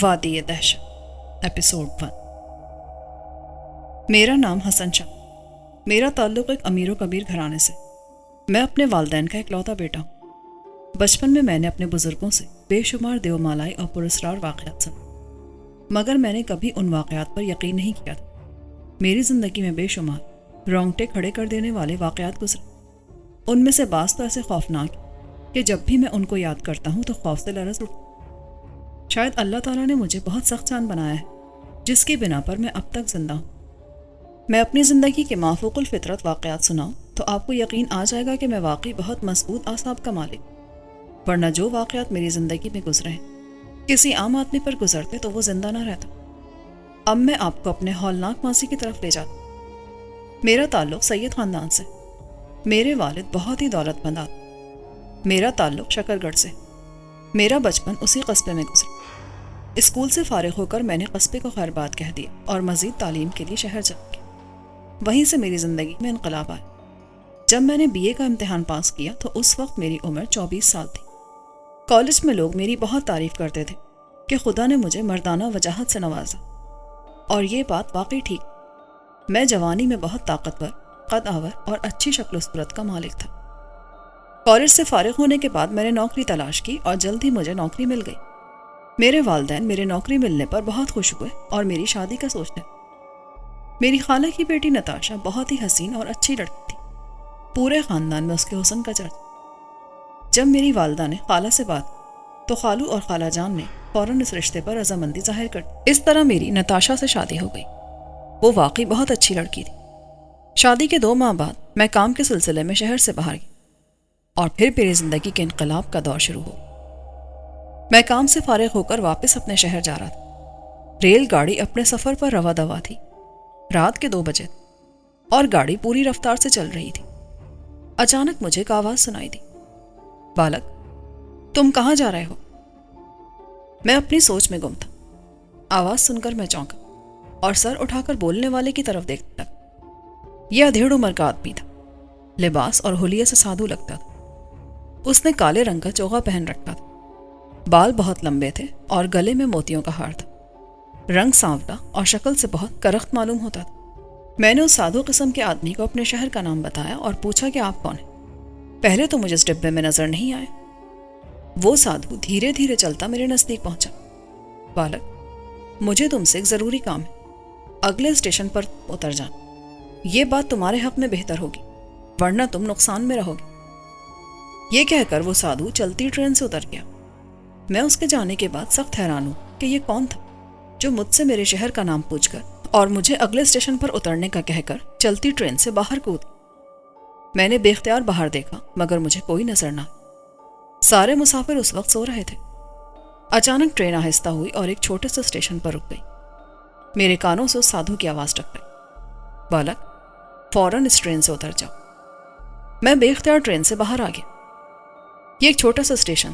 وادی دہشت ایپیسوڈ 1۔ میرا نام حسن شاہ، میرا تعلق ایک امیر و کبیر گھرانے سے۔ میں اپنے والدین کا اکلوتا بیٹا ہوں۔ بچپن میں نے اپنے بزرگوں سے بے شمار دیو مالائی اور پراسرار واقعات سنے، مگر میں نے کبھی ان واقعات پر یقین نہیں کیا تھا۔ میری زندگی میں بے شمار رونگٹے کھڑے کر دینے والے واقعات گزرے۔ ان میں سے بعض تو ایسے خوفناک کہ جب بھی میں ان کو یاد کرتا ہوں تو خوف سے لرز اٹھتا۔ شاید اللہ تعالیٰ نے مجھے بہت سخت جان بنایا ہے، جس کی بنا پر میں اب تک زندہ ہوں۔ میں اپنی زندگی کے مافوق الفطرت واقعات سناؤں تو آپ کو یقین آ جائے گا کہ میں واقعی بہت مضبوط اعصاب کا مالک، ورنہ جو واقعات میری زندگی میں گزرے ہیں کسی عام آدمی پر گزرتے تو وہ زندہ نہ رہتا۔ اب میں آپ کو اپنے ہولناک ماضی کی طرف لے جاتا ہوں۔ میرا تعلق سید خاندان سے۔ میرے والد بہت ہی دولت مند آدمی۔ میرا تعلق شکر گڑھ سے۔ میرا بچپن اسی قصبے میں گزرا۔ اسکول سے فارغ ہو کر میں نے قصبے کو خیر بات کہہ دیا اور مزید تعلیم کے لیے شہر چلا گیا۔ وہیں سے میری زندگی میں انقلاب آیا۔ جب میں نے BA کا امتحان پاس کیا تو اس وقت میری عمر 24 سال تھی۔ کالج میں لوگ میری بہت تعریف کرتے تھے کہ خدا نے مجھے مردانہ وجاہت سے نوازا، اور یہ بات واقعی ٹھیک۔ میں جوانی میں بہت طاقتور، قد آور اور اچھی شکل و صورت کا مالک تھا۔ کالج سے فارغ ہونے کے بعد میں نے نوکری تلاش کی اور جلد ہی مجھے نوکری مل گئی۔ میرے والدین میرے نوکری ملنے پر بہت خوش ہوئے اور میری شادی کا سوچنے۔ میری خالہ کی بیٹی نتاشا بہت ہی حسین اور اچھی لڑکی تھی۔ پورے خاندان میں اس کے حسن کا چرچا۔ جب میری والدہ نے خالہ سے بات کی تو خالو اور خالہ جان نے فوراً اس رشتے پر رضامندی ظاہر کر دی۔ اس طرح میری نتاشا سے شادی ہو گئی۔ وہ واقعی بہت اچھی لڑکی تھی۔ شادی کے 2 ماہ بعد میں کام کے سلسلے میں شہر سے باہر گئی اور پھر میری زندگی کے انقلاب کا دور شروع ہو۔ میں کام سے فارغ ہو کر واپس اپنے شہر جا رہا تھا۔ ریل گاڑی اپنے سفر پر رواں دواں تھی۔ رات کے 2 بجے اور گاڑی پوری رفتار سے چل رہی تھی۔ اچانک مجھے ایک آواز سنائی دی، بالک تم کہاں جا رہے ہو؟ میں اپنی سوچ میں گم تھا۔ آواز سن کر میں چونکا اور سر اٹھا کر بولنے والے کی طرف دیکھنے لگا۔ یہ ادھیڑ عمر کا آدمی تھا، لباس اور حلیے سے سادھو لگتا تھا۔ اس نے کالے رنگ کا چوغا پہن رکھا تھا، بال بہت لمبے تھے اور گلے میں موتیوں کا ہار تھا۔ رنگ سانولا اور شکل سے بہت کرخت معلوم ہوتا تھا۔ میں نے اس سادھو قسم کے آدمی کو اپنے شہر کا نام بتایا اور پوچھا کہ آپ کون ہیں؟ پہلے تو مجھے اس ڈبے میں نظر نہیں آئے۔ وہ سادھو دھیرے دھیرے چلتا میرے نزدیک پہنچا۔ بالک مجھے تم سے ایک ضروری کام ہے، اگلے اسٹیشن پر اتر جانا۔ یہ بات تمہارے حق میں بہتر ہوگی، ورنہ تم نقصان میں رہو گے۔ یہ کہہ کر وہ سادھو چلتی ٹرین سے اتر گیا۔ میں اس کے جانے کے بعد سخت حیران ہوں کہ یہ کون تھا جو مجھ سے میرے شہر کا نام پوچھ کر اور مجھے اگلے اسٹیشن پر اترنے کا کہہ کر چلتی ٹرین سے باہر کود۔ میں نے بے اختیار باہر دیکھا مگر مجھے کوئی نظر نہ آیا۔ سارے مسافر اس وقت سو رہے تھے۔ اچانک ٹرین آہستہ ہوئی اور ایک چھوٹے سے اسٹیشن پر رک گئی۔ میرے کانوں سے اس سادھو کی آواز ٹکرائی، بالک فوراً اس ٹرین سے اتر جاؤ۔ میں بے اختیار ٹرین سے باہر آ گیا۔ یہ ایک چھوٹا سا اسٹیشن۔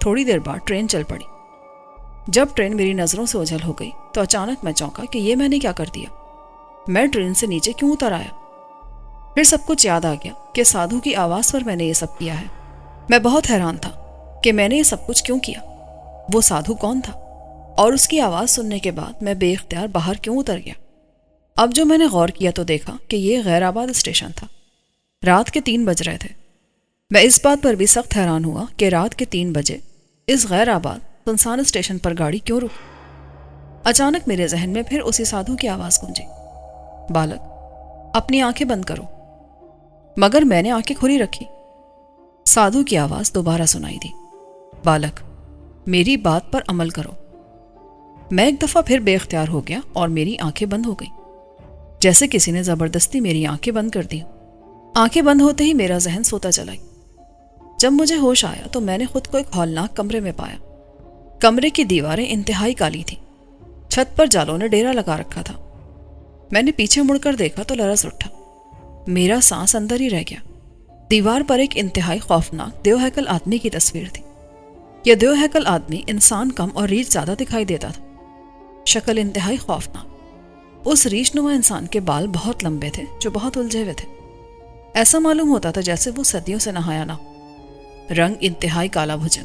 تھوڑی دیر بعد ٹرین چل پڑی۔ جب ٹرین میری نظروں سے اوجھل ہو گئی تو اچانک میں چونکا کہ یہ میں نے کیا کر دیا۔ میں ٹرین سے نیچے کیوں اتر آیا؟ پھر سب کچھ یاد آ گیا کہ سادھو کی آواز پر میں نے یہ سب کیا ہے۔ میں بہت حیران تھا کہ میں نے یہ سب کچھ کیوں کیا۔ وہ سادھو کون تھا اور اس کی آواز سننے کے بعد میں بے اختیار باہر کیوں اتر گیا؟ اب جو میں نے غور کیا تو دیکھا کہ یہ غیر آباد اسٹیشن تھا۔ رات کے 3 بج رہے تھے۔ میں اس بات پر بھی سخت حیران ہوا کہ رات کے 3 بجے اس غیر آباد سنسان اسٹیشن پر گاڑی کیوں رکی؟ اچانک میرے ذہن میں پھر اسی سادھو کی آواز گونجی، بالک اپنی آنکھیں بند کرو۔ مگر میں نے آنکھیں کھلی رکھی۔ سادھو کی آواز دوبارہ سنائی دی، بالک میری بات پر عمل کرو۔ میں ایک دفعہ پھر بے اختیار ہو گیا اور میری آنکھیں بند ہو گئیں، جیسے کسی نے زبردستی میری آنکھیں بند کر دی۔ آنکھیں بند ہوتے ہی میرا ذہن سوتا چلا گیا۔ جب مجھے ہوش آیا تو میں نے خود کو ایک ہولناک کمرے میں پایا۔ کمرے کی دیواریں انتہائی کالی تھیں۔ چھت پر جالوں نے ڈیرا لگا رکھا تھا۔ میں نے پیچھے مڑ کر دیکھا تو لرز اٹھا۔ میرا سانس اندر ہی رہ گیا۔ دیوار پر ایک انتہائی خوفناک دیو ہیکل آدمی کی تصویر تھی۔ یہ دیو ہیکل آدمی انسان کم اور ریچھ زیادہ دکھائی دیتا تھا۔ شکل انتہائی خوفناک۔ اس ریچھ نما انسان کے بال بہت لمبے تھے جو بہت الجھے ہوئے تھے۔ ایسا معلوم ہوتا تھا جیسے وہ صدیوں سے نہایا نہ ہو۔ رنگ انتہائی کالا بھجن۔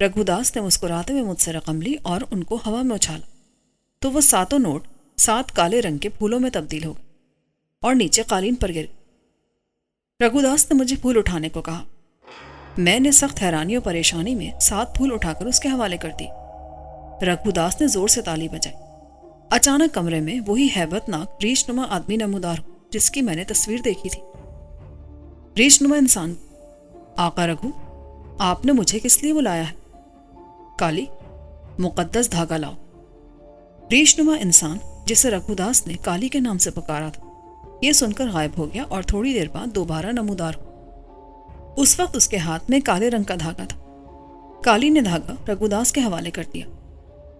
رگھو داس نے مسکراتے ہوئے مجھ سے رقم لی اور ان کو ہوا میں اچھالا تو وہ 7 نوٹ 7 کالے رنگ کے پھولوں میں تبدیل ہو گئے اور نیچے قالین پر گر گئے۔ رگھو داس نے مجھے پھول اٹھانے کو کہا۔ میں نے سخت حیرانی اور پریشانی میں 7 پھول اٹھا کر اس کے حوالے کر دی۔ رگھو داس نے زور سے تالی بجائی۔ اچانک کمرے میں وہی ہیبت ناک ریش نما آدمی نمودار ہو جس کی میں نے تصویر دیکھی تھی۔ ریش نما انسان: آقا رگھو، آپ نے مجھے کس لیے بلایا ہے؟ کالی: مقدس دھاگا لاؤ۔ ریش نما انسان جسے رگھو داس نے کالی کے نام سے پکارا تھا یہ سن کر غائب ہو گیا اور تھوڑی دیر بعد دوبارہ نمودار ہو۔ اس وقت اس کے ہاتھ میں کالے رنگ کا دھاگا تھا۔ کالی نے دھاگا رگھو داس کے حوالے کر دیا۔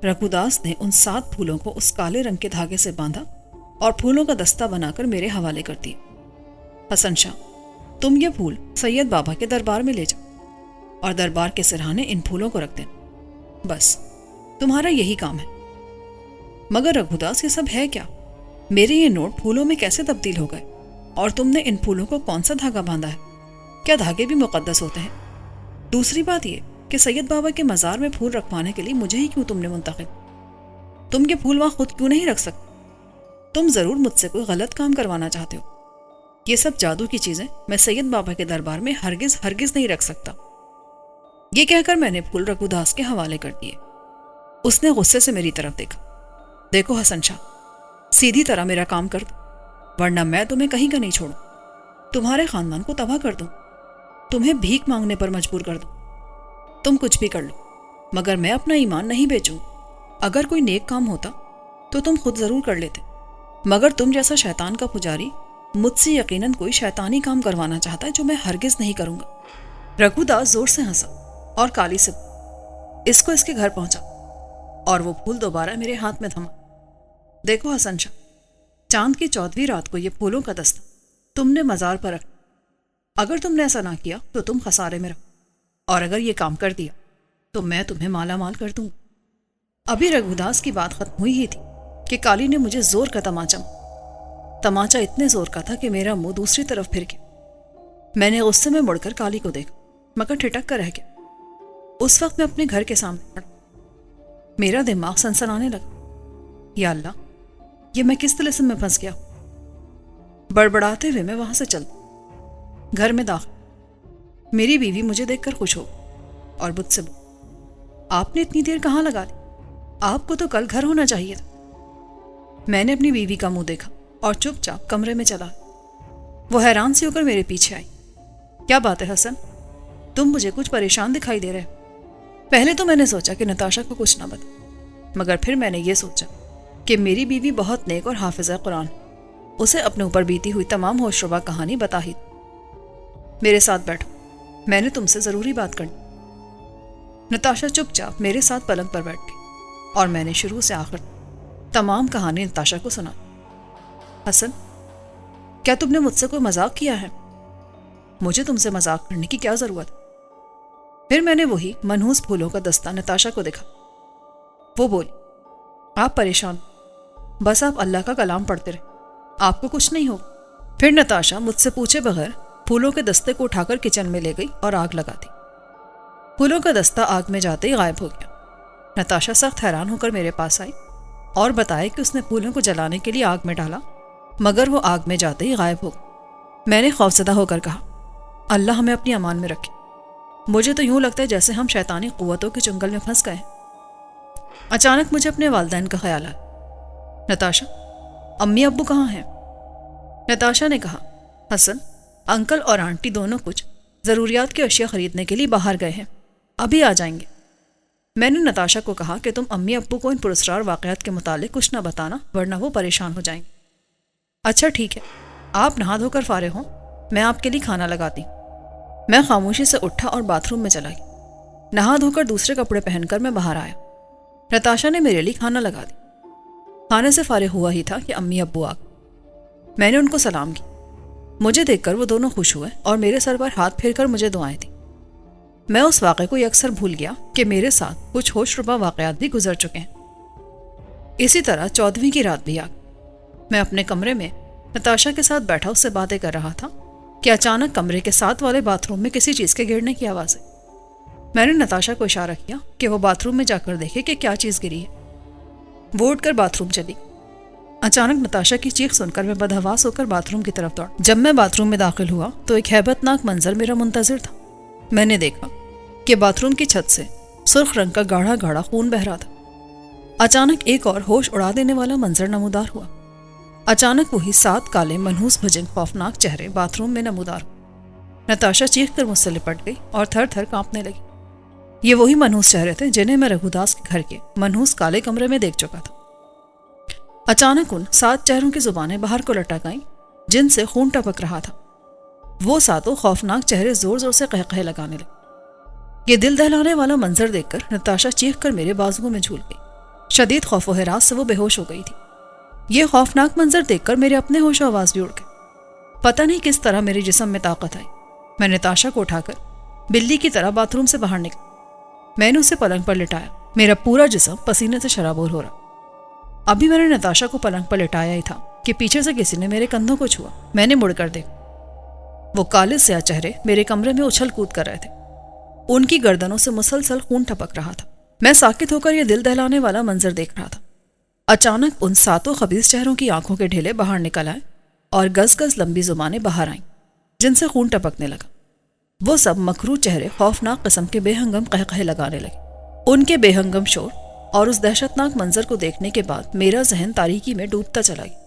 رگھو داس نے ان 7 پھولوں کو اس کالے رنگ کے دھاگے سے باندھا اور پھولوں کا دستہ بنا کر میرے حوالے کر دیا۔ حسن شاہ، تم یہ پھول سید بابا کے دربار میں لے جاؤ اور دربار کے سرہانے ان پھولوں کو رکھ دینا۔ بس تمہارا یہی کام ہے۔ مگر رگھو داس، یہ سب ہے کیا؟ میرے یہ نوٹ پھولوں میں کیسے تبدیل ہو گئے اور تم نے ان پھولوں کو کون سا دھاگا باندھا ہے؟ کیا دھاگے بھی مقدس ہوتے ہیں؟ دوسری بات یہ کہ سید بابا کے مزار میں پھول رکھوانے کے لیے مجھے ہی کیوں تم نے منتخب؟ تم یہ پھول وہاں خود کیوں نہیں رکھ سکتے؟ تم ضرور مجھ سے کوئی غلط کام کروانا چاہتے ہو۔ یہ سب جادو کی چیزیں میں سید بابا کے دربار میں ہرگز نہیں رکھ سکتا۔ یہ کہہ کر میں نے پھول رگھو داس کے حوالے کر دیے۔ اس نے غصے سے میری طرف دیکھا۔ دیکھو حسن شاہ، سیدھی طرح میرا کام کر دو ورنہ میں تمہیں کہیں کا نہیں چھوڑوں۔ تمہارے خاندان کو تباہ کر دوں، تمہیں بھیک مانگنے پر مجبور کر دوں۔ تم کچھ بھی کر لو مگر میں اپنا ایمان نہیں بیچوں۔ اگر کوئی نیک کام ہوتا تو تم خود ضرور کر لیتے، مگر تم جیسا شیطان کا پجاری مجھ سے یقیناً کوئی شیطانی کام کروانا چاہتا ہے جو میں ہرگز نہیں کروں گا۔ رگھو داس زور سے ہنسا اور کالی سے اس کو اس کے گھر پہنچا اور وہ پھول دوبارہ میرے ہاتھ میں تھما۔ دیکھو حسن شاہ، چاند کی 14ویں رات کو یہ پھولوں کا دستہ تم نے مزار پر رکھا۔ اگر تم نے ایسا نہ کیا تو تم خسارے میں رہو، اور اگر یہ کام کر دیا تو میں تمہیں مالا مال کر دوں گا۔ ابھی رگھو داس کی بات ختم ہوئی ہی تھی کہ کالی نے مجھے زور کا تماچا اتنے زور کا تھا کہ میرا منہ دوسری طرف پھر گیا۔ میں نے غصے میں مڑ کر کالی کو دیکھا مگر ٹھٹک کر رہ گیا۔ اس وقت میں اپنے گھر کے سامنے پڑا۔ میرا دماغ سنسنانے لگا۔ یا اللہ، یہ میں کس طلسم میں پھنس گیا؟ بڑبڑاتے ہوئے میں وہاں سے چلتا گھر میں داخل۔ میری بیوی مجھے دیکھ کر خوش ہو اور مجھ سے بولی، آپ نے اتنی دیر کہاں لگا لی؟ آپ کو تو کل گھر ہونا چاہیے تھا۔ میں نے اپنی بیوی کا منہ دیکھا اور چپ چاپ کمرے میں چلا۔ وہ حیران سی ہو کر میرے پیچھے آئی۔ کیا بات ہے حسن، تم مجھے کچھ پریشان دکھائی دے رہے ہو؟ پہلے تو میں نے سوچا کہ نتاشا کو کچھ نہ بتا، مگر پھر میں نے یہ سوچا کہ میری بیوی بہت نیک اور حافظہ قرآن، اسے اپنے اوپر بیتی ہوئی تمام ہوش ربا کہانی بتا ہی۔ میرے ساتھ بیٹھو، میں نے تم سے ضروری بات کرنی۔ نتاشا چپ چاپ میرے ساتھ پلنگ پر بیٹھ گئی اور میں نے شروع سے آخر تمام کہانی نتاشا کو سنا۔ حسن، کیا تم نے مجھ سے کوئی مذاق کیا ہے؟ مجھے تم سے مذاق کرنے کی کیا ضرورت؟ پھر میں نے وہی منحوس پھولوں کا دستہ نتاشا کو دکھا۔ وہ بولی، آپ پریشان، بس آپ اللہ کا کلام پڑھتے رہے، آپ کو کچھ نہیں ہوگا۔ پھر نتاشا مجھ سے پوچھے بغیر پھولوں کے دستے کو اٹھا کر کچن میں لے گئی اور آگ لگا دی۔ پھولوں کا دستہ آگ میں جاتے ہی غائب ہو گیا۔ نتاشا سخت حیران ہو کر میرے پاس آئی اور بتایا کہ اس نے پھولوں کو جلانے کے لیے آگ میں ڈالا مگر وہ آگ میں جاتے ہی غائب ہو گئے۔ میں نے خوفزدہ ہو کر کہا، اللہ ہمیں اپنی امان میں رکھے۔ مجھے تو یوں لگتا ہے جیسے ہم شیطانی قوتوں کے چنگل میں پھنس گئے ہیں۔ اچانک مجھے اپنے والدین کا خیال آیا۔ نتاشا، امی ابو کہاں ہیں؟ نتاشا نے کہا، حسن، انکل اور آنٹی دونوں کچھ ضروریات کی اشیاء خریدنے کے لیے باہر گئے ہیں، ابھی آ جائیں گے۔ میں نے نتاشا کو کہا کہ تم امی ابو کو ان پراسرار واقعات کے متعلق کچھ نہ بتانا ورنہ وہ پریشان ہو جائیں گے۔ اچھا ٹھیک ہے، آپ نہا دھو کر فارغ ہوں، میں آپ کے لیے کھانا لگاتی ہوں۔ میں خاموشی سے اٹھا اور باتھ روم میں چلا گیا۔ نہا دھو کر دوسرے کپڑے پہن کر میں باہر آیا۔ نتاشا نے میرے لیے کھانا لگا دی۔ کھانے سے فارغ ہوا ہی تھا کہ امی ابو آ گئے۔ میں نے ان کو سلام کی۔ مجھے دیکھ کر وہ دونوں خوش ہوئے اور میرے سر پر ہاتھ پھیر کر مجھے دعائیں دیں۔ میں اس واقعے کو یکسر بھول گیا کہ میرے ساتھ کچھ ہوش ربا واقعات بھی گزر چکے ہیں۔ اسی طرح 14ویں کی رات بھی آ گئی۔ میں اپنے کمرے میں نتاشا کے ساتھ بیٹھا اس سے باتیں کر رہا تھا کہ اچانک کمرے کے ساتھ والے باتھ روم میں کسی چیز کے گرنے کی آواز ہے۔ میں نے نتاشا کو اشارہ کیا کہ وہ باتھ روم میں جا کر دیکھے کہ کیا چیز گری ہے۔ وہ اٹھ کر باتھ روم چلی۔ اچانک نتاشا کی چیخ سن کر میں بدحواس ہو کر باتھ روم کی طرف دوڑا۔ جب میں باتھ روم میں داخل ہوا تو ایک ہیبت ناک منظر میرا منتظر تھا۔ میں نے دیکھا کہ باتھ روم کی چھت سے سرخ رنگ کا گاڑھا گاڑھا خون بہہ رہا تھا۔ اچانک ایک اور ہوش اڑا دینے والا منظر نمودار ہوا۔ اچانک وہی 7 کالے منحوس بھجنگ خوفناک چہرے باتھ روم میں نمودار ہوئے۔ نتاشا چیخ کر مجھ سے لپٹ گئی اور تھر تھر کانپنے لگی۔ یہ وہی منحوس چہرے تھے جنہیں میں رگھو داس کے گھر کے منحوس کالے کمرے میں دیکھ چکا تھا۔ اچانک ان 7 چہروں کی زبانیں باہر کو لٹک آئیں جن سے خون ٹپک رہا تھا۔ وہ 7 خوفناک چہرے زور زور سے قہقہے لگانے لگے۔ یہ دل دہلانے والا منظر دیکھ کر نتاشا چیخ کر میرے بازوؤں میں جھول گئی۔ شدید خوف و ہراس سے وہ بے ہوش ہو گئی تھی۔ یہ خوفناک منظر دیکھ کر میرے اپنے ہوش و آواز بھی اڑ گئے۔ پتہ نہیں کس طرح میرے جسم میں طاقت آئی۔ میں نتاشا کو اٹھا کر بلی کی طرح باتھ روم سے باہر نکلا۔ میں نے اسے پلنگ پر لٹایا۔ میرا پورا جسم پسینے سے شرابور ہو رہا۔ ابھی میں نے نتاشا کو پلنگ پر لٹایا ہی تھا کہ پیچھے سے کسی نے میرے کندھوں کو چھوا۔ میں نے مڑ کر دیکھا۔ وہ کالے سیاہ چہرے میرے کمرے میں اچھل کود کر رہے تھے۔ ان کی گردنوں سے مسلسل خون ٹپک رہا تھا۔ میں ساکت ہو کر یہ دل دہلانے والا منظر دیکھ رہا تھا۔ اچانک ان 7 خبیث چہروں کی آنکھوں کے ڈھیلے باہر نکل آئے اور گز گز لمبی زبانیں باہر آئیں جن سے خون ٹپکنے لگا۔ وہ سب مکروہ چہرے خوفناک قسم کے بے ہنگم قہقہے لگانے لگے۔ ان کے بے ہنگم شور اور اس دہشتناک منظر کو دیکھنے کے بعد میرا ذہن تاریکی میں ڈوبتا چلا گیا۔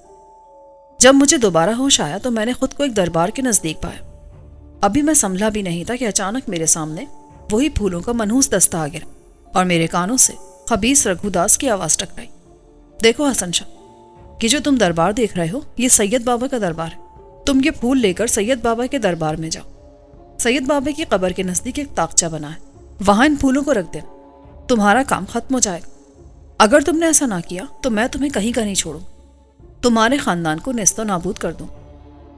جب مجھے دوبارہ ہوش آیا تو میں نے خود کو ایک دربار کے نزدیک پایا۔ ابھی میں سنبھلا بھی نہیں تھا کہ اچانک میرے سامنے وہی پھولوں کا منحوس دستہ آ گرا اور میرے کانوں سے خبیث رگھو داس کی آواز ٹکرائی۔ دیکھو حسن شاہ، یہ جو تم دربار دیکھ رہے ہو یہ سید بابا کا دربار ہے۔ تم یہ پھول لے کر سید بابا کے دربار میں جاؤ۔ سید بابا کی قبر کے نزدیک ایک طاقچہ بنا ہے، وہاں ان پھولوں کو رکھ دینا، تمہارا کام ختم ہو جائے گا۔ اگر تم نے ایسا نہ کیا تو میں تمہیں کہیں کا نہیں چھوڑوں، تمہارے خاندان کو نیست و نابود کر دوں،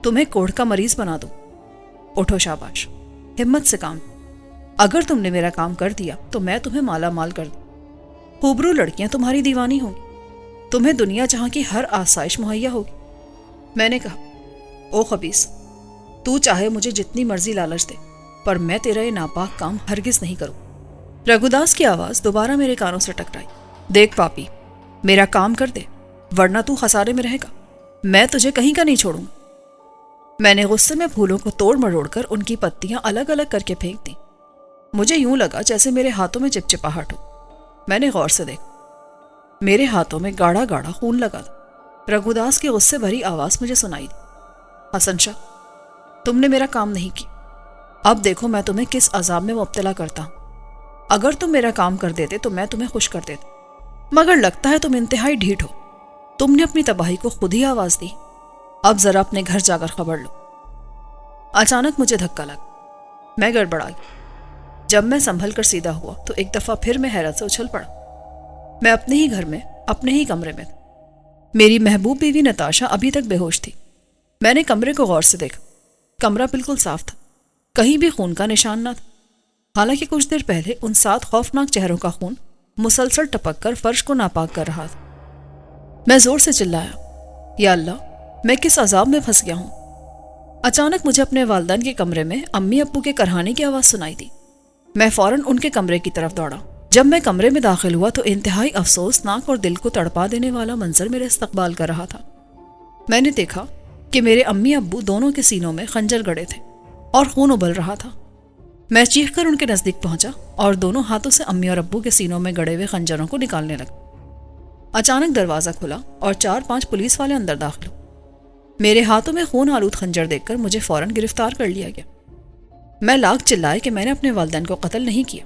تمہیں کوڑھ کا مریض بنا دوں۔ اٹھو شاباش، ہمت سے کام۔ اگر تم نے میرا کام کر دیا تو میں تمہیں مالا مال کر دوں۔ خوبرو لڑکیاں تمہاری دیوانی ہوں گی، تمہیں دنیا جہاں کی ہر آسائش مہیا ہوگی۔ میں نے کہا، او خبیث، تو چاہے مجھے جتنی مرضی لالچ دے پر میں تیرا یہ ناپاک کام ہرگز نہیں کروں۔ رگھو داس کی آواز دوبارہ میرے کانوں سے ٹکرائی۔ دیکھ پاپی، میرا کام کر دے ورنہ تو خسارے میں رہے گا، میں تجھے کہیں کا نہیں چھوڑوں۔ میں نے غصے میں پھولوں کو توڑ مروڑ کر ان کی پتیاں الگ الگ کر کے پھینک دیں۔ مجھے یوں لگا جیسے میرے ہاتھوں میں چپچپاہٹ ہو۔ میں نے غور سے دیکھا، میرے ہاتھوں میں گاڑھا گاڑھا خون لگا تھا۔ رگھو داس کی غصے بھری آواز مجھے سنائی دی۔ حسن شاہ، تم نے میرا کام نہیں کیا، اب دیکھو میں تمہیں کس عذاب میں مبتلا کرتا ہوں۔ اگر تم میرا کام کر دیتے تو میں تمہیں خوش کر دیتا، مگر لگتا ہے تم انتہائی ڈھیٹ ہو۔ تم نے اپنی تباہی کو خود ہی آواز دی، اب ذرا اپنے گھر جا کر خبر لو۔ اچانک مجھے دھکا لگا، میں گڑبڑا گئی۔ جب میں سنبھل کر سیدھا ہوا تو ایک دفعہ پھر میں حیرت سے اچھل پڑا۔ میں اپنے ہی گھر میں اپنے ہی کمرے میں تھا۔ میری محبوب بیوی نتاشا ابھی تک بے ہوش تھی۔ میں نے کمرے کو غور سے دیکھا، کمرہ بالکل صاف تھا، کہیں بھی خون کا نشان نہ تھا، حالانکہ کچھ دیر پہلے ان 7 خوفناک چہروں کا خون مسلسل ٹپک کر فرش کو ناپاک کر رہا تھا۔ میں زور سے چلایا، یا اللہ، میں کس عذاب میں پھنس گیا ہوں۔ اچانک مجھے اپنے والدین کے کمرے میں امی ابو کے کرہانے کی آواز سنائی دی۔ میں فوراً ان کے کمرے کی طرف دوڑا۔ جب میں کمرے میں داخل ہوا تو انتہائی افسوسناک اور دل کو تڑپا دینے والا منظر میرے استقبال کر رہا تھا۔ میں نے دیکھا کہ میرے امی ابو دونوں کے سینوں میں خنجر گڑے تھے اور خون ابل رہا تھا۔ میں چیخ کر ان کے نزدیک پہنچا اور دونوں ہاتھوں سے امی اور ابو کے سینوں میں گڑے ہوئے خنجروں کو نکالنے لگا۔ اچانک دروازہ کھلا اور 4-5 پولیس والے اندر داخل ہوئے۔ میرے ہاتھوں میں خون آلود خنجر دیکھ کر مجھے فوراً گرفتار کر لیا گیا۔ میں لاکھ چلائے کہ میں نے اپنے والدین کو قتل نہیں کیا،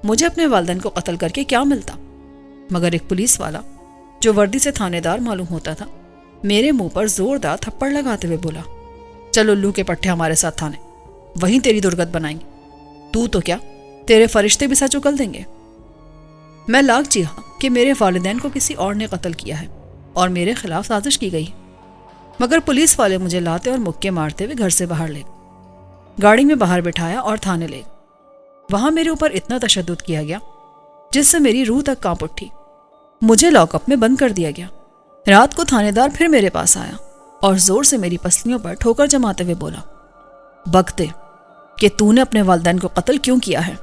مجھے اپنے والدین کو قتل کر کے کیا ملتا، مگر ایک پولیس والا جو وردی سے تھانے دار معلوم ہوتا تھا میرے منہ پر زوردار تھپڑ لگاتے ہوئے بولا، چلو الو کے پٹھے ہمارے ساتھ تھانے، وہیں تیری درگت بنائیں گے، تو تو کیا تیرے فرشتے بھی سچ اگل دیں گے۔ میں لاکھ چیخا کہ میرے والدین کو کسی اور نے قتل کیا ہے اور میرے خلاف سازش کی گئی، مگر پولیس والے مجھے لاتے اور مکے مارتے ہوئے گھر سے باہر لے گئے، گاڑی میں باہر بٹھایا اور تھانے لے گئے۔ وہاں میرے اوپر اتنا تشدد کیا گیا جس سے میری روح تک کانپ اٹھی۔ مجھے لاک اپ میں بند کر دیا گیا۔ رات کو تھانے دار پھر میرے پاس آیا اور زور سے میری پسلیوں پر ٹھوکر جماتے ہوئے بولا، بگتے کہ تو نے اپنے والدین کو قتل کیوں کیا ہے؟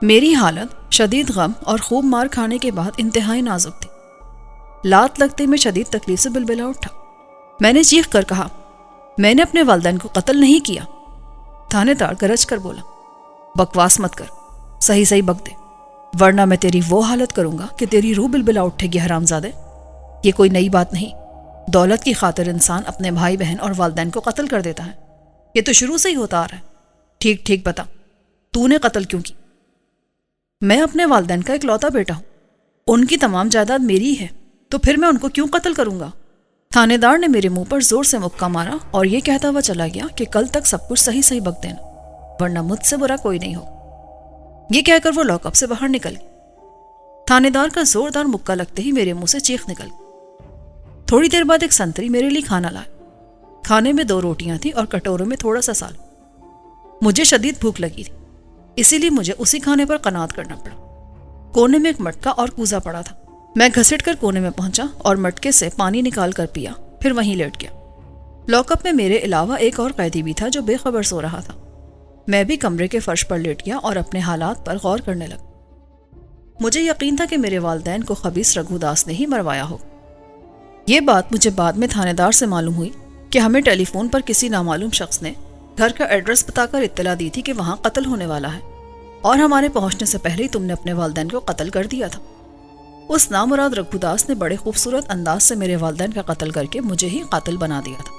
میری حالت شدید غم اور خوب مار کھانے کے بعد انتہائی نازک تھی۔ لات لگتے میں شدید تکلیف سے بلبلا اٹھا۔ میں نے چیخ کر کہا، میں نے اپنے والدین کو قتل نہیں کیا۔ تھانے دار گرج کر بولا، بکواس مت کر، صحیح صحیح بک دے، ورنہ میں تیری وہ حالت کروں گا کہ تیری روح بلبلا اٹھے گی حرامزادے۔ یہ کوئی نئی بات نہیں، دولت کی خاطر انسان اپنے بھائی بہن اور والدین کو قتل کر دیتا ہے، یہ تو شروع سے ہی ہوتا آ رہا ہے۔ ٹھیک ٹھیک بتا، تو نے قتل کیوں کی؟ میں اپنے والدین کا اکلوتا بیٹا ہوں، ان کی تمام جائیداد میری ہے، تو پھر میں ان کو کیوں قتل کروں گا؟ تھانے دار نے میرے منہ پر زور سے مکہ مارا اور یہ کہتا ہوا چلا گیا کہ کل تک سب کچھ صحیح صحیح بک دینا، ورنہ مجھ سے برا کوئی نہیں ہو۔ یہ کہہ کر وہ لاک اپ سے باہر نکل گئی۔ تھانے دار کا زوردار مکہ لگتے ہی میرے منہ سے چیخ نکل گئی۔ تھوڑی دیر بعد ایک سنتری میرے لیے کھانا لائے۔ کھانے میں 2 روٹیاں تھیں اور کٹوروں میں تھوڑا سا سال۔ مجھے شدید بھوک لگی تھی، اسی لیے مجھے اسی کھانے پر قناعت کرنا پڑا۔ کونے میں ایک مٹکا اور کوزہ پڑا تھا۔ میں گھسٹ کر کونے میں پہنچا اور مٹکے سے پانی نکال کر پیا، پھر وہیں لیٹ گیا۔ لاک اپ میں میرے علاوہ ایک اور قیدی بھی تھا جو بے خبر سو رہا تھا۔ میں بھی کمرے کے فرش پر لیٹ گیا اور اپنے حالات پر غور کرنے لگا۔ مجھے یقین تھا کہ میرے والدین کو خبیث رگھو داس نے ہی مروایا ہو۔ یہ بات مجھے بعد میں تھانے دار سے معلوم ہوئی کہ ہمیں ٹیلی فون پر کسی نامعلوم شخص نے گھر کا ایڈریس بتا کر اطلاع دی تھی کہ وہاں قتل ہونے والا ہے، اور ہمارے پہنچنے سے پہلے ہی تم نے اپنے والدین کو قتل کر دیا تھا۔ اس نامراد رگھو داس نے بڑے خوبصورت انداز سے میرے والدین کا قتل کر کے مجھے ہی قاتل بنا دیا تھا۔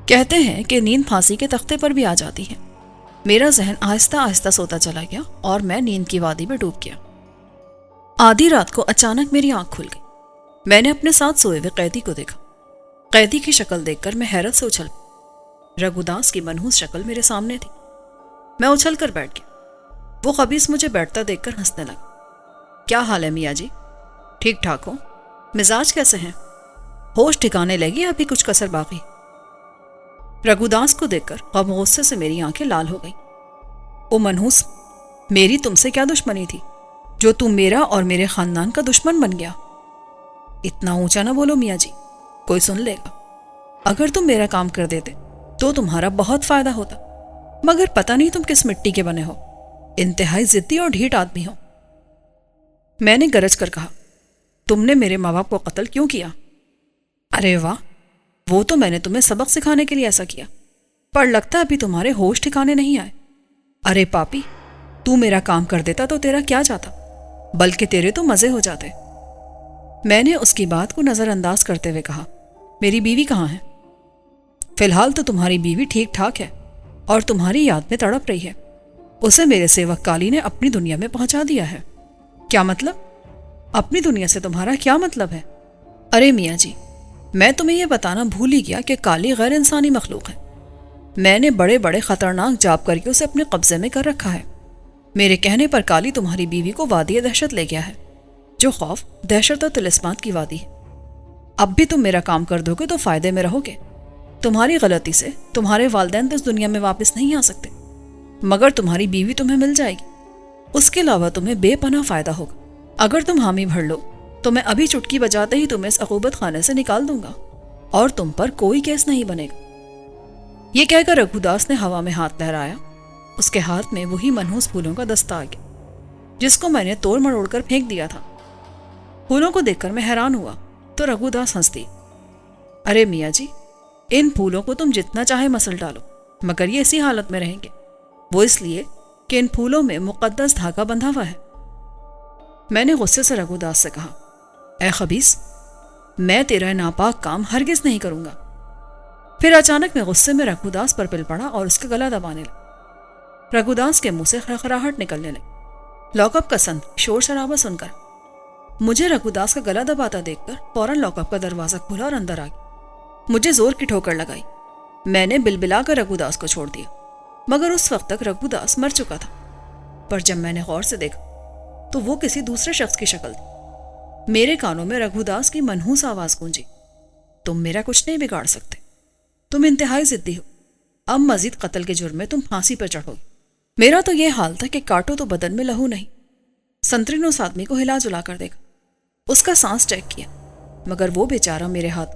کہتے ہیں کہ نیند پھانسی کے تختے پر بھی آ جاتی ہے۔ میرا ذہن آہستہ آہستہ سوتا چلا گیا اور میں نیند کی وادی میں ڈوب گیا۔ آدھی رات کو اچانک میری آنکھ کھل گئی۔ میں نے اپنے ساتھ سوئے ہوئے قیدی کو دیکھا۔ قیدی کی شکل دیکھ کر میں حیرت سے اچھل پڑی۔ رگھو داس کی منحوس شکل میرے سامنے تھی۔ میں اچھل کر بیٹھ گیا۔ وہ خبیث مجھے بیٹھتا دیکھ کر ہنسنے لگا۔ کیا حال ہے میاں جی؟ ٹھیک ٹھاک ہو؟ مزاج کیسے ہیں؟ ہوش ٹھکانے لگی ابھی کچھ کسر باقی؟ رگھو داس کو دیکھ کر غم و غصے سے میری آنکھیں لال ہو گئیں۔ او منحوس، میری تم سے کیا دشمنی تھی جو تم میرا اور میرے خاندان کا دشمن بن گیا؟ اتنا اونچا نہ بولو میاں جی، کوئی سن لے گا۔ اگر تم میرا کام کر دیتے تو تمہارا بہت فائدہ ہوتا، مگر پتہ نہیں تم کس مٹی کے بنے ہو، انتہائی ضدی اور ڈھیٹ آدمی ہو۔ میں نے گرج کر کہا، تم نے میرے ماں باپ کو قتل کیوں کیا؟ ارے واہ، وہ تو میں نے تمہیں سبق سکھانے کے لیے ایسا کیا، پر لگتا ابھی تمہارے ہوش ٹھکانے نہیں آئے۔ ارے پاپی، تو میرا کام کر دیتا تو تیرا کیا جاتا، بلکہ تیرے تو مزے ہو جاتے۔ میں نے اس کی بات کو نظر انداز کرتے ہوئے کہا، میری بیوی کہاں ہے؟ فی الحال تو تمہاری بیوی ٹھیک ٹھاک ہے اور تمہاری یاد میں تڑپ رہی ہے۔ اسے میرے سیوک کالی نے اپنی دنیا میں پہنچا دیا ہے۔ کیا مطلب؟ اپنی دنیا سے تمہارا کیا مطلب ہے؟ ارے میاں جی، میں تمہیں یہ بتانا بھول ہی گیا کہ کالی غیر انسانی مخلوق ہے۔ میں نے بڑے بڑے خطرناک جاب کر کے اسے اپنے قبضے میں کر رکھا ہے۔ میرے کہنے پر کالی تمہاری بیوی کو وادی دہشت لے گیا ہے، جو خوف، دہشت اور طلسمات کی وادی ہے۔ اب بھی تم میرا کام کر دو گے تو فائدے میں رہو گے۔ تمہاری غلطی سے تمہارے والدین تو اس دنیا میں واپس نہیں آ سکتے، مگر تمہاری بیوی تمہیں مل جائے گی۔ اس کے علاوہ تمہیں بے پناہ فائدہ ہوگا۔ اگر تم حامی بھر لو تو میں ابھی چٹکی بجاتے ہی تمہیں اس عقوبت خانے سے نکال دوں گا اور تم پر کوئی کیس نہیں بنے گا۔ یہ کہہ کر رگھو داس نے ہوا میں ہاتھ لہرایا۔ اس کے ہاتھ میں وہی منحوس پھولوں کا دستہ آ گیا جس کو میں نے توڑ مروڑ کر پھینک دیا تھا۔ پھولوں کو دیکھ کر میں حیران ہوا تو رگھو داس ہنس دی۔ ارے میاں جی، ان پھولوں کو تم جتنا چاہے مسل ڈالو، مگر یہ اسی حالت میں رہیں گے، وہ اس لیے کہ ان پھولوں میں مقدس دھاگا بندھا ہوا ہے۔ میں نے غصے سے رگھو داس سے کہا، اے خبیث، میں تیرا ناپاک کام ہرگز نہیں کروں گا۔ پھر اچانک میں غصے میں رگھو داس پر پل پڑا اور اس کا گلا دبانے لگا۔ رگھو داس کے منہ سے خرخراہٹ نکلنے لگی۔ لاک اپ کا سنتری شور شرابہ سن کر مجھے رگھو داس کا گلا دباتا دیکھ کر فوراً لاک اپ کا دروازہ کھولا اور اندر آ گیا۔ مجھے زور کی ٹھوکر لگائی۔ میں نے بلبلا کر رگھو داس کو چھوڑ دیا، مگر اس وقت تک رگھو داس مر چکا تھا۔ پر جب میں نے غور سے دیکھا تو وہ کسی دوسرے شخص کی شکل تھی۔ میرے کانوں میں رگھو داس کی منحوس آواز گونجی، تم میرا کچھ نہیں بگاڑ سکتے، تم انتہائی ضدی ہو، اب مزید قتل کے جرم میں تم پھانسی پر چڑھو گے۔ میرا تو یہ حال تھا کہ کاٹو تو بدن میں لہو نہیں۔ سنتری نے اس آدمی کو ہلا جلا کر دیکھا، اس کا سانس چیک کیا، مگر وہ بیچارہ میرے ہاتھ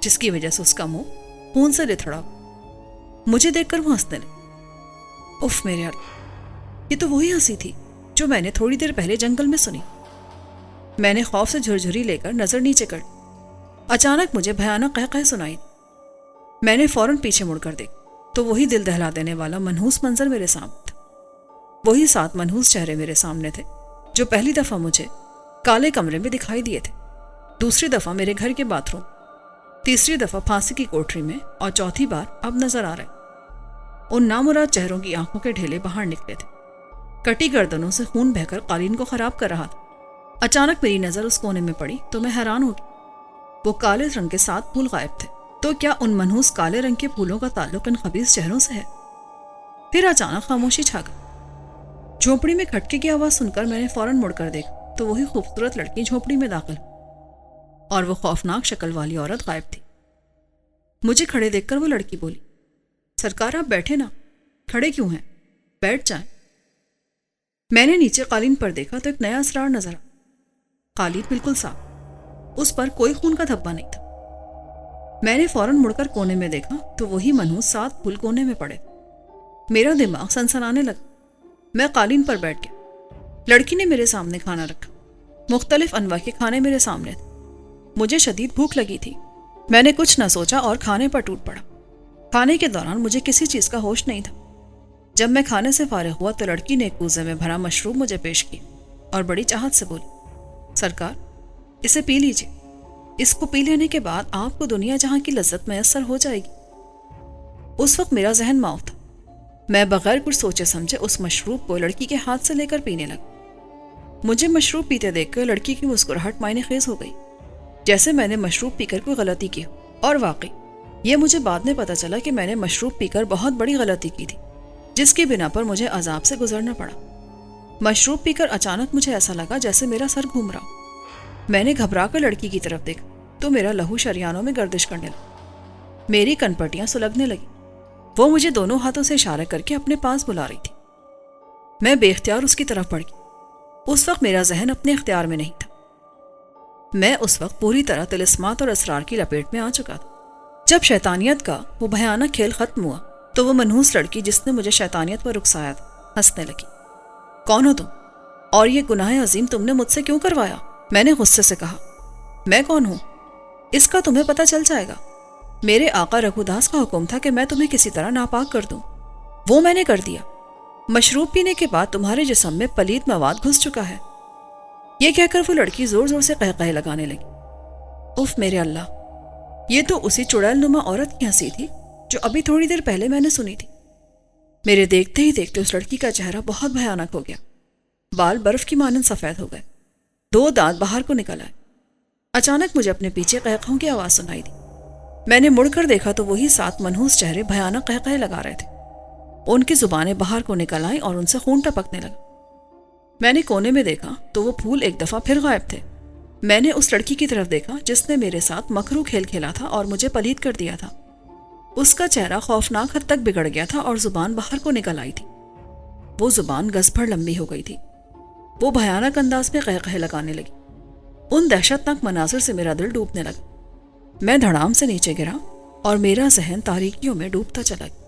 جس کی وجہ سے اس کا منہ خون سے لتھڑا۔ مجھے دیکھ کر وہ ہنسنے لگی۔ اف میرے اللہ، یہ تو وہی ہنسی تھی جو میں نے تھوڑی دیر پہلے جنگل میں سنی۔ میں نے خوف سے جھرجھری لے کر نظر نیچے کر لی۔ اچانک مجھے بھیانک قہقہ سنائی دی۔ میں نے فوراً پیچھے مڑ کر دیکھا تو وہی دل دہلا دینے والا منحوس منظر میرے سامنے تھا۔ وہی 7 منحوس چہرے میرے سامنے تھے جو پہلی دفعہ مجھے کالے کمرے میں دکھائی دیے تھے، دوسری دفعہ میرے گھر کے باتھ روم، تیسری دفعہ پھانسی کی کوٹری میں، اور چوتھی بار اب نظر آ رہے۔ ان نامراد چہروں کی آنکھوں کے ڈھیلے باہر نکلے تھے، کٹی گردنوں سے خون بہہ کر قالین کو خراب کر رہا تھا۔ اچانک میری نظر اس کونے میں پڑی تو میں حیران ہو گئی۔ وہ کالے رنگ کے 7 پھول غائب تھے۔ تو کیا ان منحوس کالے رنگ کے پھولوں کا تعلق ان خبیث چہروں سے ہے؟ پھر اچانک خاموشی چھا گئی۔ جھونپڑی میں کھٹکے کی آواز سن کر میں نے فوراً مڑ کر دیکھا تو وہی خوبصورت لڑکی جھونپڑی میں داخل ہوئی، اور وہ خوفناک شکل والی عورت غائب تھی۔ مجھے کھڑے دیکھ کر وہ لڑکی بولی، سرکار آپ بیٹھے نا، کھڑے کیوں ہیں؟ بیٹھ جائیں۔ میں نے نیچے قالین پر دیکھا تو ایک نیا اسرار نظر آیا۔ قالین بالکل صاف، اس پر کوئی خون کا دھبا نہیں تھا۔ میں نے فوراً مڑ کر کونے میں دیکھا تو وہی منحوس 7 پھول کونے میں پڑے۔ میرا دماغ سنسنانے لگا۔ میں قالین پر بیٹھ گیا۔ لڑکی نے میرے سامنے کھانا رکھا۔ مختلف انواع کے کھانے میرے سامنے تھے۔ مجھے شدید بھوک لگی تھی۔ میں نے کچھ نہ سوچا اور کھانے پر ٹوٹ پڑا۔ کھانے کے دوران مجھے کسی چیز کا ہوش نہیں تھا۔ جب میں کھانے سے فارغ ہوا تو لڑکی نے ایک کوزے میں بھرا مشروب مجھے پیش کیا اور بڑی چاہت سے بولی، سرکار اسے پی لیجیے، اس کو پی لینے کے بعد آپ کو دنیا جہاں کی لذت میسر ہو جائے گی۔ اس وقت میرا ذہن معاف تھا۔ میں بغیر کچھ سوچے سمجھے اس مشروب کو لڑکی کے ہاتھ سے لے کر پینے لگا۔ مجھے مشروب پیتے دیکھ کر لڑکی کی مسکراہٹ معنی خیز ہو گئی، جیسے میں نے مشروب پی کر کوئی غلطی کی ہو۔ اور واقعی یہ مجھے بعد میں پتا چلا کہ میں نے مشروب پی کر بہت بڑی غلطی کی تھی، جس کی بنا پر مجھے عذاب سے گزرنا پڑا۔ مشروب پی کر اچانک مجھے ایسا لگا جیسے میرا سر گھوم رہا ہو۔ میں نے گھبرا کر لڑکی کی طرف دیکھا تو میرا لہو شریانوں میں گردش کرنے لگا، میری کنپٹیاں سلگنے لگی۔ وہ مجھے دونوں ہاتھوں سے اشارہ کر کے اپنے پاس بلا رہی تھی۔ میں بے اختیار اس کی طرف بڑھ گئی۔ اس وقت میرا ذہن اپنے اختیار میں نہیں تھا۔ میں اس وقت پوری طرح طلسمات اور اسرار کی لپیٹ میں آ چکا تھا۔ جب شیطانیت کا وہ بھیانک کھیل ختم ہوا تو وہ منحوس لڑکی جس نے مجھے شیطانیت پر اکسایا تھا ہنسنے لگی۔ کون ہو تم؟ اور یہ گناہ عظیم تم نے مجھ سے کیوں کروایا؟ میں نے غصے سے کہا۔ میں کون ہوں اس کا تمہیں پتہ چل جائے گا۔ میرے آقا رگھو داس کا حکم تھا کہ میں تمہیں کسی طرح ناپاک کر دوں، وہ میں نے کر دیا۔ مشروب پینے کے بعد تمہارے جسم میں پلید مواد گھس چکا ہے۔ یہ کہہ کر وہ لڑکی زور زور سے قہقہے لگانے لگی۔ اف میرے اللہ، یہ تو اسی چڑیل نما عورت کی ہنسی تھی جو ابھی تھوڑی دیر پہلے میں نے سنی تھی۔ میرے دیکھتے ہی دیکھتے اس لڑکی کا چہرہ بہت بھیانک ہو گیا۔ بال برف کی مانند سفید ہو گئے، 2 دانت باہر کو نکل آئے۔ اچانک مجھے اپنے پیچھے قہقہوں کی آواز سنائی دی۔ میں نے مڑ کر دیکھا تو وہی 7 منحوس چہرے بھیانک قہقہے لگا رہے تھے۔ ان کی زبانیں باہر کو نکل آئیں اور ان سے خون ٹپکنے لگا۔ میں نے کونے میں دیکھا تو وہ پھول ایک دفعہ پھر غائب تھے۔ میں نے اس لڑکی کی طرف دیکھا جس نے میرے ساتھ مکرو کھیل کھیلا تھا اور مجھے پلید کر دیا تھا۔ اس کا چہرہ خوفناک حد تک بگڑ گیا تھا اور زبان باہر کو نکل آئی تھی۔ وہ زبان گز بھر لمبی ہو گئی تھی۔ وہ بھیانک انداز میں قہقہے لگانے لگی۔ ان دہشتناک مناظر سے میرا دل ڈوبنے لگا۔ میں دھڑام سے نیچے گرا اور میرا ذہن تاریکیوں میں ڈوبتا چلا گیا۔